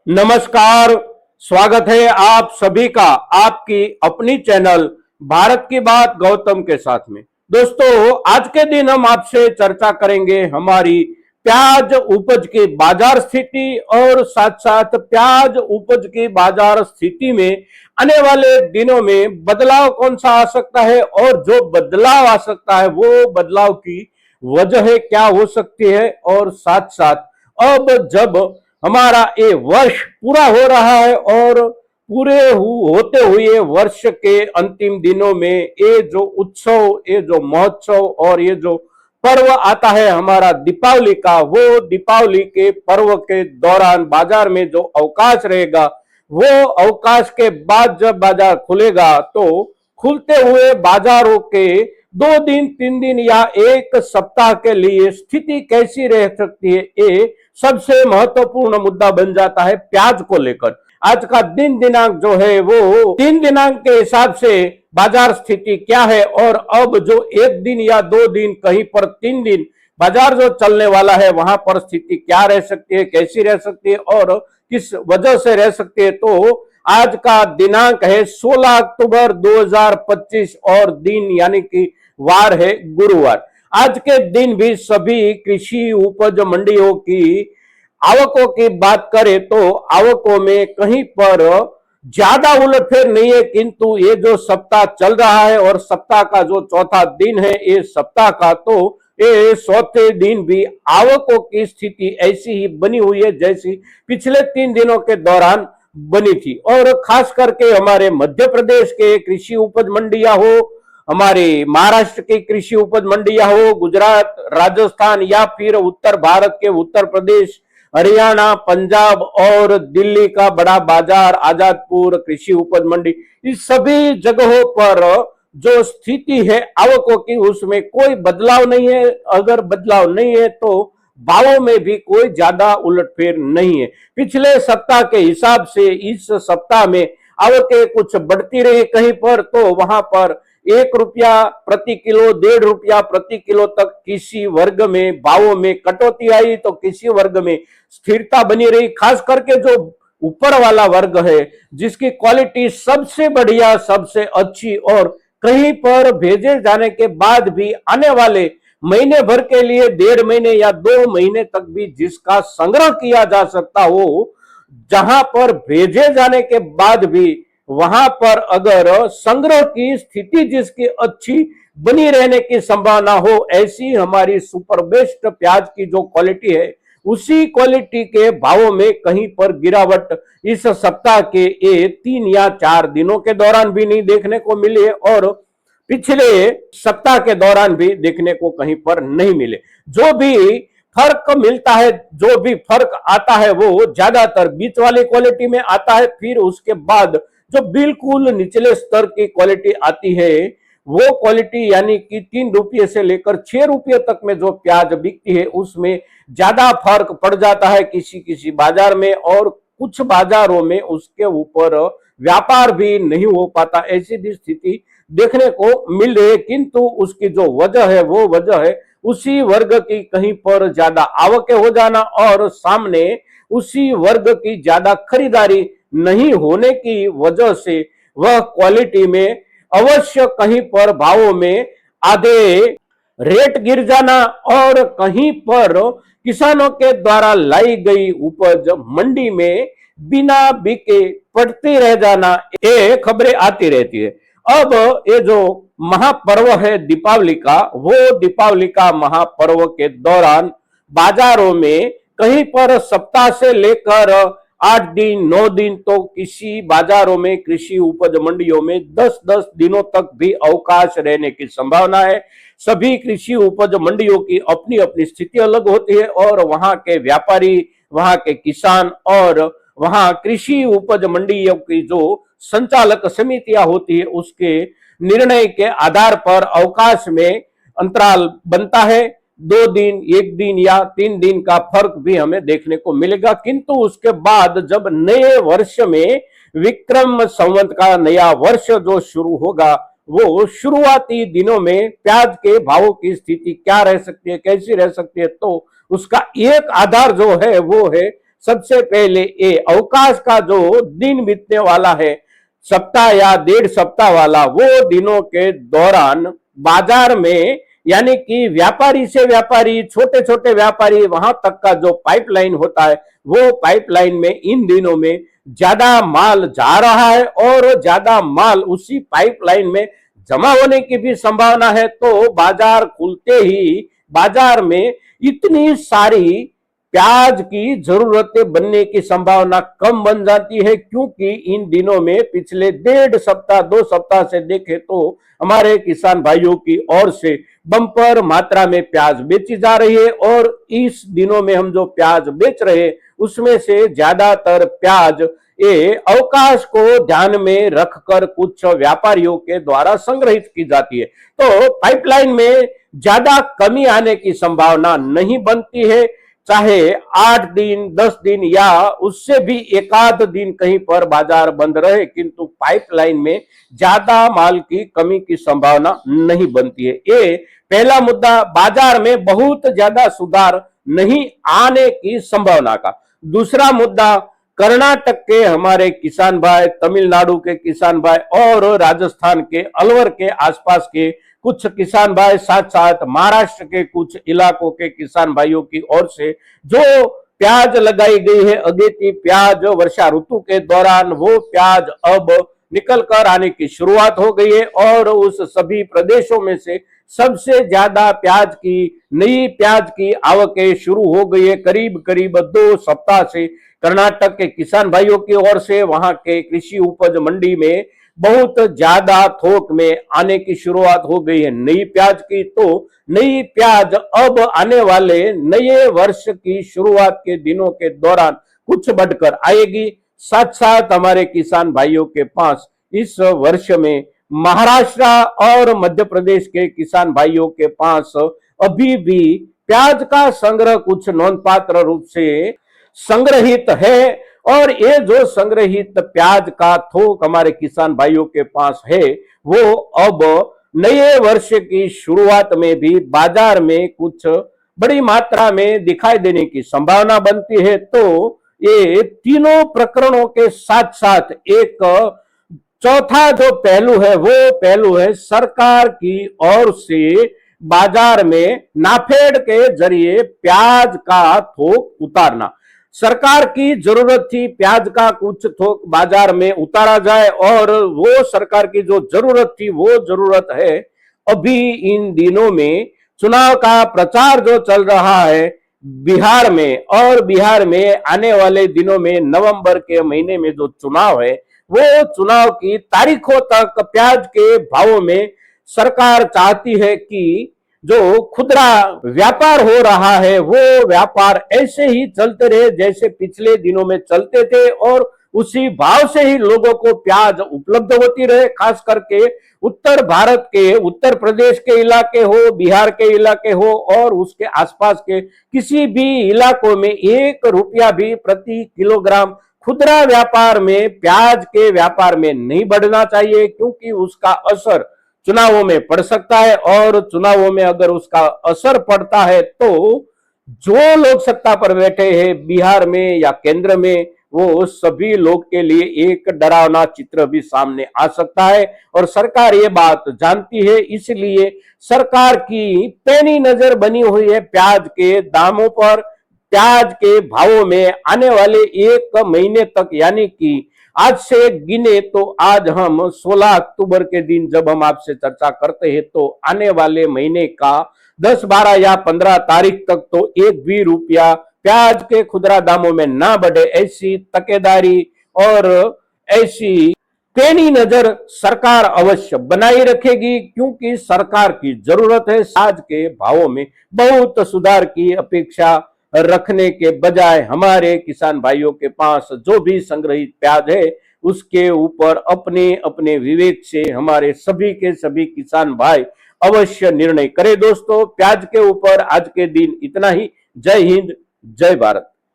नमस्कार। स्वागत है आप सभी का आपकी अपनी चैनल भारत की बात गौतम के साथ में। दोस्तों, आज के दिन हम आपसे चर्चा करेंगे हमारी प्याज उपज की बाजार स्थिति और साथ साथ प्याज उपज की बाजार स्थिति में आने वाले दिनों में बदलाव कौन सा आ सकता है और जो बदलाव आ सकता है वो बदलाव की वजह क्या हो सकती है, और साथ साथ अब जब हमारा ये वर्ष पूरा हो रहा है और पूरे होते हुए वर्ष के अंतिम दिनों में ये जो उत्सव, ये जो महोत्सव और ये जो पर्व आता है हमारा दीपावली का, वो दीपावली के पर्व के दौरान बाजार में जो अवकाश रहेगा, वो अवकाश के बाद जब बाजार खुलेगा तो खुलते हुए बाजारों के 2 दिन 3 दिन या एक सप्ताह के लिए स्थिति कैसी रह सकती है, ये सबसे महत्वपूर्ण मुद्दा बन जाता है प्याज को लेकर। आज का दिन दिनांक जो है वो 3 दिनांक के हिसाब से बाजार स्थिति क्या है, और अब जो 1 दिन या 2 दिन कहीं पर 3 दिन बाजार जो चलने वाला है वहां पर स्थिति क्या रह सकती है, कैसी रह सकती है और किस वजह से रह सकती है। तो आज का दिनांक है 16 अक्टूबर 2025 और दिन यानी कि वार है गुरुवार। आज के दिन भी सभी कृषि उपज मंडियों की आवकों की बात करें तो आवकों में कहीं पर ज्यादा उलटफेर नहीं है, किंतु ये जो सप्ताह चल रहा है और सप्ताह का जो चौथा दिन है ये सप्ताह का, तो ये चौथे दिन भी आवकों की स्थिति ऐसी ही बनी हुई है जैसी पिछले 3 दिनों के दौरान बनी थी। और खास करके हमारे मध्य प्रदेश के कृषि उपज मंडियां हो, हमारे महाराष्ट्र की कृषि उपज मंडियां हो, गुजरात, राजस्थान या फिर उत्तर भारत के उत्तर प्रदेश, हरियाणा, पंजाब और दिल्ली का बड़ा बाजार आजादपुर कृषि उपज मंडी, इस सभी जगहों पर जो स्थिति है आवकों की उसमें कोई बदलाव नहीं है। अगर बदलाव नहीं है तो भावों में भी कोई ज्यादा उलटफेर नहीं है। पिछले सप्ताह के हिसाब से इस सप्ताह में आवकें कुछ बढ़ती रही कहीं पर, तो वहां पर 1 रुपया प्रति किलो, 1.5 रुपया प्रति किलो तक किसी वर्ग में भावों में कटौती आई तो किसी वर्ग में स्थिरता बनी रही। खास करके जो ऊपर वाला वर्ग है जिसकी क्वालिटी सबसे बढ़िया, सबसे अच्छी और कहीं पर भेजे जाने के बाद भी आने वाले महीने भर के लिए 1.5 महीने या 2 महीने तक भी जिसका संग्रह किया जा सकता हो, जहां पर भेजे जाने के बाद भी वहां पर अगर संग्रह की स्थिति जिसकी अच्छी बनी रहने की संभावना हो, ऐसी हमारी सुपर बेस्ट प्याज की जो क्वालिटी है उसी क्वालिटी के भावों में कहीं पर गिरावट इस सप्ताह के 3 या 4 दिनों के दौरान भी नहीं देखने को मिली है और पिछले सप्ताह के दौरान भी देखने को कहीं पर नहीं मिले। जो भी फर्क मिलता है, जो भी फर्क आता है वो ज्यादातर बीच वाली क्वालिटी में आता है। फिर उसके बाद जो बिल्कुल निचले स्तर की क्वालिटी आती है वो क्वालिटी यानी कि 3 रुपये से लेकर 6 रुपये तक में जो प्याज बिकती है उसमें ज्यादा फर्क पड़ जाता है किसी किसी बाजार में, और कुछ बाजारों में उसके ऊपर व्यापार भी नहीं हो पाता, ऐसी भी स्थिति देखने को मिल रही है। किंतु उसकी जो वजह है वो वजह है उसी वर्ग की कहीं पर ज्यादा आवकें हो जाना और सामने उसी वर्ग की ज्यादा खरीदारी नहीं होने की वजह से वह क्वालिटी में अवश्य कहीं पर भावों में आधे रेट गिर जाना और कहीं पर किसानों के द्वारा लाई गई उपज मंडी में बिना बिके पड़ती रह जाना, ये खबरें आती रहती है। अब ये जो महापर्व है दीपावली का, वो दीपावली का महापर्व के दौरान बाजारों में कहीं पर सप्ताह से लेकर 8 दिन 9 दिन तो किसी बाजारों में कृषि उपज मंडियों में 10-10 दिनों तक भी अवकाश रहने की संभावना है। सभी कृषि उपज मंडियों की अपनी अपनी स्थिति अलग होती है और वहां के व्यापारी, वहां के किसान और वहां कृषि उपज मंडियों की जो संचालक समितियां होती है उसके निर्णय के आधार पर अवकाश में अंतराल बनता है। 2 दिन, 1 दिन या 3 दिन का फर्क भी हमें देखने को मिलेगा। किंतु उसके बाद जब नए वर्ष में विक्रम संवत का नया वर्ष जो शुरू होगा, वो शुरुआती दिनों में प्याज के भावों की स्थिति क्या रह सकती है, कैसी रह सकती है, तो उसका एक आधार जो है वो है सबसे पहले ये अवकाश का जो दिन बीतने वाला है, सप्ताह या 1.5 सप्ताह वाला, वो दिनों के दौरान बाजार में यानी कि व्यापारी से व्यापारी, छोटे छोटे व्यापारी, वहां तक का जो पाइपलाइन होता है, वो पाइपलाइन में इन दिनों में ज्यादा माल जा रहा है और ज्यादा माल उसी पाइपलाइन में जमा होने की भी संभावना है। तो बाजार खुलते ही बाजार में इतनी सारी प्याज की जरूरतें बनने की संभावना कम बन जाती है, क्योंकि इन दिनों में पिछले 1.5 सप्ताह 2 सप्ताह से देखें तो हमारे किसान भाइयों की ओर से बम्पर मात्रा में प्याज बेची जा रही है। और इस दिनों में हम जो प्याज बेच रहे हैं उसमें से ज्यादातर प्याज ये अवकाश को ध्यान में रखकर कुछ व्यापारियों के द्वारा संग्रहित की जाती है। तो पाइपलाइन में ज्यादा कमी आने की संभावना नहीं बनती है, चाहे 8 दिन 10 दिन या उससे भी एक आध दिन कहीं पर बाजार बंद रहे, किंतु पाइपलाइन में ज्यादा माल की कमी की संभावना नहीं बनती है। ये पहला मुद्दा, बाजार में बहुत ज्यादा सुधार नहीं आने की संभावना का। दूसरा मुद्दा, कर्नाटक के हमारे किसान भाई, तमिलनाडु के किसान भाई और राजस्थान के अलवर के आसपास के कुछ किसान भाई, साथ साथ महाराष्ट्र के कुछ इलाकों के किसान भाइयों की ओर से जो प्याज लगाई गई है, अगेती प्याज वर्षा ऋतु के दौरान, वो प्याज अब निकल कर आने की शुरुआत हो गई है। और उस सभी प्रदेशों में से सबसे ज्यादा नई प्याज की आवकें शुरू हो गई है। करीब करीब 2 सप्ताह से कर्नाटक के किसान भाइयों की ओर से वहां के कृषि उपज मंडी में बहुत ज्यादा थोक में आने की शुरुआत हो गई है नई प्याज की। तो नई प्याज अब आने वाले नए वर्ष की शुरुआत के दिनों के दौरान कुछ बढ़कर आएगी। साथ साथ हमारे किसान भाइयों के पास इस वर्ष में महाराष्ट्र और मध्य प्रदेश के किसान भाइयों के पास अभी भी प्याज का संग्रह कुछ नोंदपात्र रूप से संग्रहित है। और ये जो संग्रहित प्याज का थोक हमारे किसान भाइयों के पास है, वो अब नए वर्ष की शुरुआत में भी बाजार में कुछ बड़ी मात्रा में दिखाई देने की संभावना बनती है। तो ये तीनों प्रकरणों के साथ साथ एक चौथा जो पहलू है, वो पहलू है सरकार की ओर से बाजार में नाफेड के जरिए प्याज का थोक उतारना। सरकार की जरूरत थी प्याज का कुछ थोक बाजार में उतारा जाए, और वो सरकार की जो जरूरत थी वो जरूरत है अभी इन दिनों में चुनाव का प्रचार जो चल रहा है बिहार में, और बिहार में आने वाले दिनों में नवंबर के महीने में जो चुनाव है, वो चुनाव की तारीखों तक प्याज के भावों में सरकार चाहती है कि जो खुदरा व्यापार हो रहा है वो व्यापार ऐसे ही चलते रहे जैसे पिछले दिनों में चलते थे, और उसी भाव से ही लोगों को प्याज उपलब्ध होती रहे। खास करके उत्तर भारत के, उत्तर प्रदेश के इलाके हो, बिहार के इलाके हो और उसके आसपास के किसी भी इलाकों में 1 रुपया भी प्रति किलोग्राम खुदरा व्यापार में, प्याज के व्यापार में नहीं बढ़ना चाहिए, क्योंकि उसका असर चुनावों में पड़ सकता है। और चुनावों में अगर उसका असर पड़ता है तो जो लोग सत्ता पर बैठे हैं बिहार में या केंद्र में, वो सभी लोग के लिए एक डरावना चित्र भी सामने आ सकता है। और सरकार ये बात जानती है, इसलिए सरकार की पैनी नजर बनी हुई है प्याज के दामों पर, प्याज के भावों में। आने वाले 1 महीने तक, यानी कि आज से गिने तो आज हम 16 अक्टूबर के दिन जब हम आपसे चर्चा करते हैं, तो आने वाले महीने का 10, 12 या 15 तारीख तक तो 1 भी रुपया प्याज के खुदरा दामों में ना बढ़े, ऐसी तकेदारी और ऐसी पैनी नजर सरकार अवश्य बनाई रखेगी, क्योंकि सरकार की जरूरत है प्याज के भावों में बहुत सुधार की अपेक्षा रखने के बजाय हमारे किसान भाइयों के पास जो भी संग्रहित प्याज है उसके ऊपर अपने अपने विवेक से हमारे सभी के सभी किसान भाई अवश्य निर्णय करें। दोस्तों, प्याज के ऊपर आज के दिन इतना ही। जय हिंद, जय भारत।